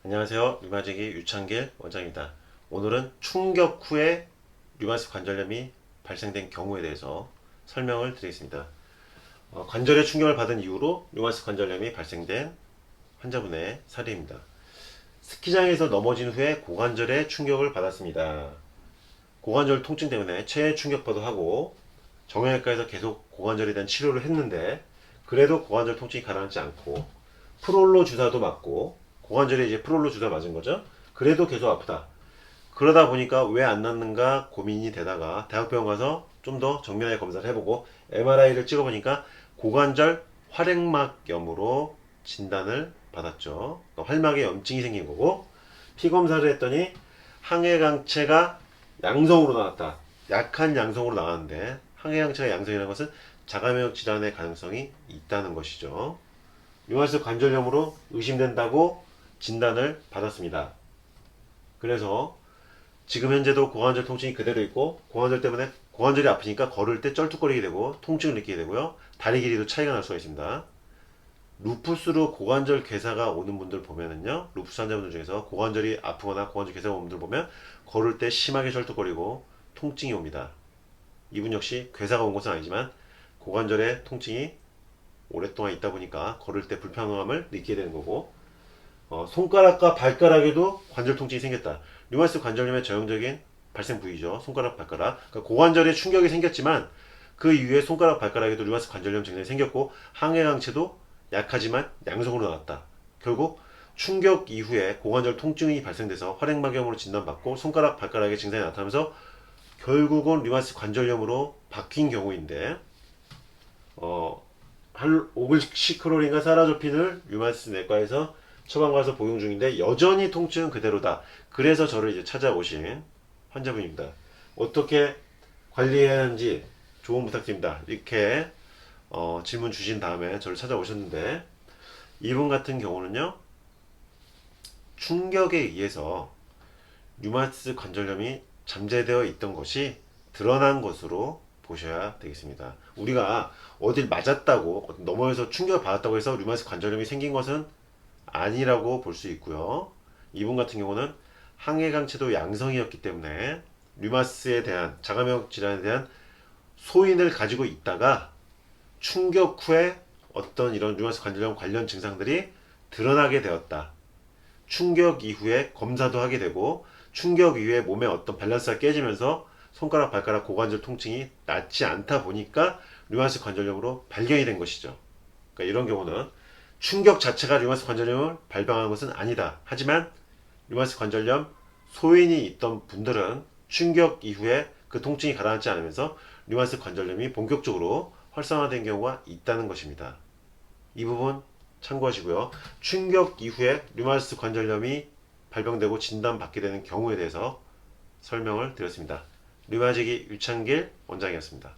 안녕하세요. 류마지기 유창길 원장입니다. 오늘은 충격 후에 류마티스 관절염이 발생된 경우에 대해서 설명을 드리겠습니다. 관절에 충격을 받은 이후로 류마티스 관절염이 발생된 환자분의 사례입니다. 스키장에서 넘어진 후에 고관절에 충격을 받았습니다. 고관절 통증 때문에 체해 충격파도 하고 정형외과에서 계속 고관절에 대한 치료를 했는데 그래도 고관절 통증이 가라앉지 않고 프롤로 주사도 맞고 고관절에 이제 프롤로 주사 맞은 거죠. 그래도 계속 아프다. 그러다 보니까 왜 안 낫는가 고민이 되다가 대학병원 가서 좀 더 정면에 검사를 해보고 MRI를 찍어보니까 고관절 활액막염으로 진단을 받았죠. 그러니까 활막에 염증이 생긴 거고 피검사를 했더니 항해강체가 양성으로 나왔다. 약한 양성으로 나왔는데 항해강체가 양성이라는 것은 자가면역 질환의 가능성이 있다는 것이죠. 류마티스 관절염으로 의심된다고 진단을 받았습니다. 그래서 지금 현재도 고관절 통증이 그대로 있고 고관절 때문에 고관절이 아프니까 걸을 때 쩔뚝거리게 되고 통증을 느끼게 되고요. 다리 길이도 차이가 날 수가 있습니다. 루푸스로 고관절 괴사가 오는 분들 보면은요, 루푸스 환자분들 중에서 고관절이 아프거나 고관절 괴사가 오는 분들 보면 걸을 때 심하게 쩔뚝거리고 통증이 옵니다. 이분 역시 괴사가 온 것은 아니지만 고관절에 통증이 오랫동안 있다 보니까 걸을 때 불편함을 느끼게 되는 거고, 손가락과 발가락에도 관절 통증이 생겼다. 류마티스 관절염의 전형적인 발생 부위죠. 손가락, 발가락. 그러니까 고관절에 충격이 생겼지만 그 이후에 손가락, 발가락에도 류마티스 관절염 증상이 생겼고 항해강체도 약하지만 양성으로 나왔다. 결국 충격 이후에 고관절 통증이 발생돼서 활액막염으로 진단받고 손가락, 발가락에 증상이 나타나면서 결국은 류마티스 관절염으로 바뀐 경우인데, 오글시크롤인가 사라조핀을 류마티스 내과에서 처방가서 복용 중인데 여전히 통증은 그대로다. 그래서 저를 이제 찾아오신 환자분입니다. 어떻게 관리해야 하는지 조언 부탁드립니다. 이렇게 질문 주신 다음에 저를 찾아오셨는데, 이분 같은 경우는요, 충격에 의해서 류마티스 관절염이 잠재되어 있던 것이 드러난 것으로 보셔야 되겠습니다. 우리가 어딜 맞았다고 넘어져서 충격을 받았다고 해서 류마티스 관절염이 생긴 것은 아니라고 볼 수 있고요. 이분 같은 경우는 항해강체도 양성이었기 때문에 류마티스에 대한 자가면역 질환에 대한 소인을 가지고 있다가 충격 후에 어떤 이런 류마티스 관절염 관련 증상들이 드러나게 되었다. 충격 이후에 검사도 하게 되고 충격 이후에 몸의 어떤 밸런스가 깨지면서 손가락, 발가락, 고관절 통증이 낫지 않다 보니까 류마티스 관절염으로 발견이 된 것이죠. 그러니까 이런 경우는 충격 자체가 류마티스 관절염을 발병하는 것은 아니다. 하지만 류마티스 관절염 소인이 있던 분들은 충격 이후에 그 통증이 가라앉지 않으면서 류마티스 관절염이 본격적으로 활성화된 경우가 있다는 것입니다. 이 부분 참고하시고요. 충격 이후에 류마티스 관절염이 발병되고 진단받게 되는 경우에 대해서 설명을 드렸습니다. 류마지기 유창길 원장이었습니다.